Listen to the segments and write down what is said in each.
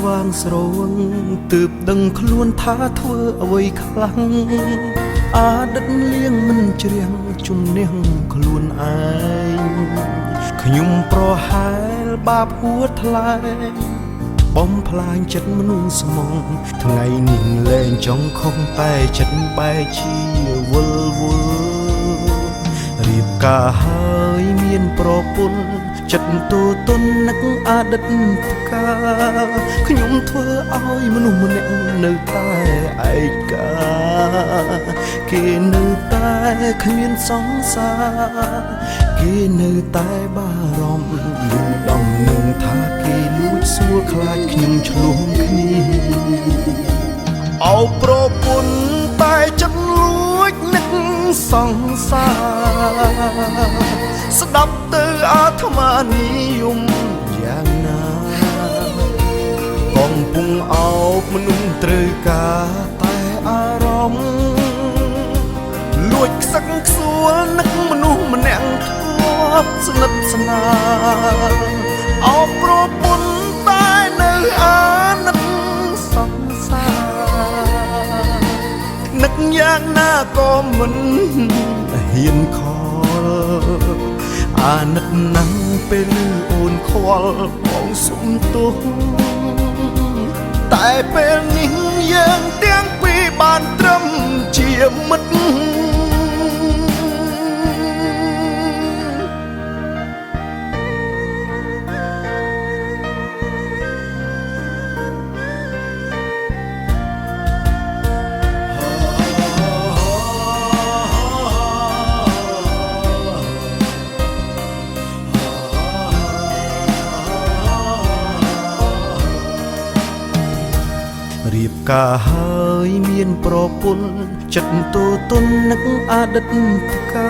ស្វាងស្រវឹងទើបដឹងខ្លួនថាធ្វើអ្វីខ្លាំងអតីតលៀងមិនជ្រាំងជំនះខ្លួនឯងខ្ញុំប្រហែលបាបហួថ្លែងបំផ្លាញចិត្តមនុស្សស្មងថ្ងៃនេះលែងចង់ខំតែចិត្តបែកជាវល់វល់រៀបការហើយមានប្រពន្ធចិត្តទូទុននឹកអតីតកាខ្ញុំធ្វើឲ្យមនុស្សម្នាក់នៅតែឯកាគេនៅតែគ្មានសង្សារគេនៅតែបារម្ភដំនឹងថាគេលួចសួរខ្លាចខ្ញុំឆ្លងគ្នាអោប្រពន្ធតែចិត្តលួចនឹកសង្សារស្ដាប់ទៅអាត្មានិយមយ៉ាងណាកំពុងអោបមនុស្សត្រូវការតែអារម្មណ៍លួចខ្សឹកខ្សួលនឹកមនុស្សម្នាក់ធ្លាប់ស្និទ្ធស្នាលអោបប្រពន្ធតែនៅអាណិតសង្សារនឹកយ៉ាងណាក៏មិនហ៊ានខលអាណិតណាស់ពេលអូនខ្វល់បងសុំទោសតែពេលនេះយើងទាំងពីរបានត្រឹមជាមិត្តរៀបការហើយមានប្រពន្ធចិត្តទូទុននឹកអតីតកា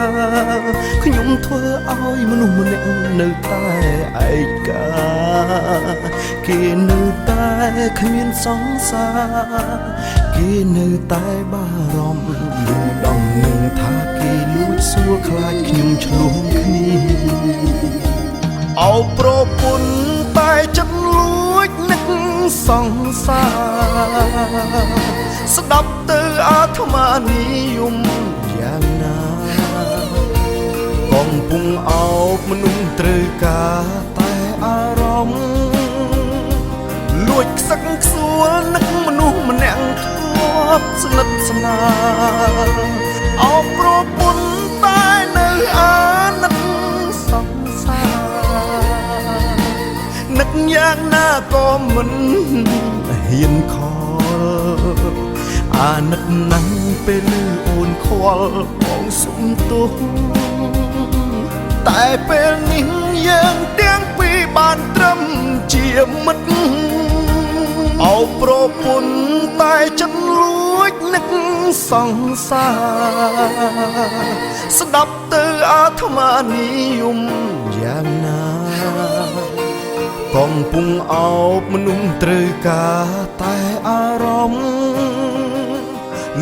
ខ្ញុំធ្វើឲ្យមនុស្សម្នាក់នៅតែឯកាគេនៅតែគ្មានសង្សារគេនៅតែបារម្ភដំនឹងថាគេលួចសួរខ្លាចខ្ញុំឆ្លងគ្នាអោប្រពន្ធតែចិត្តលួចនឹកសង្សារស្ដាប់ទៅអាត្មានិយមយ៉ាងណាកំពុងអោបមនុស្សត្រូវការតែអារម្មណ៍លួចខ្សឹកខ្សួលនឹកមនុស្សម្នាក់ធ្លាប់ស្និទ្ធស្នាលអោបប្រពន្ធតែនៅអាណិតសង្សារនឹកយ៉ាងណាក៏មិនហ៊ានខលអាណិតណាស់ពេលអូនខ្វល់បងសុំទោសតែពេលនេះយើងទាំងពីរបានត្រឹមជាមិត្តអោប្រពន្ធតែចិត្តលួចនឹកសង្សារស្ដាប់ទៅអាត្មានិយមយ៉ាងណាកំពុងអោបមនុស្សត្រូវការតែអារម្មណ៍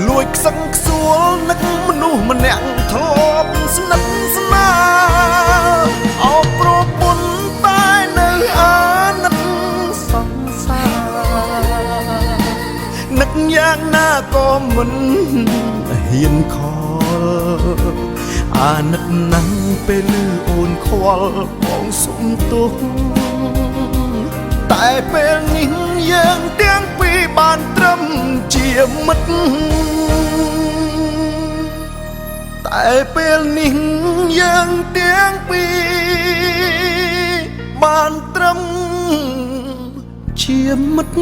លួចខ្សឹងខ្សួលនឹកមនុស្សម្នាក់ធ្លាប់ស្និទ្ធស្នាលអោបប្រពន្ធតែនៅអាណិតសង្សារនឹកយ៉ាងណាក៏មិនហ៊ានខលអាណិតណាស់ពេលអូនខ្វល់បងសុំទោសតែពេលនេះយើងទាំងពីរបានត្រឹមជាមិត្តតែពេលនេះយើងទាំងពីរបានត្រឹមជាមិត្ត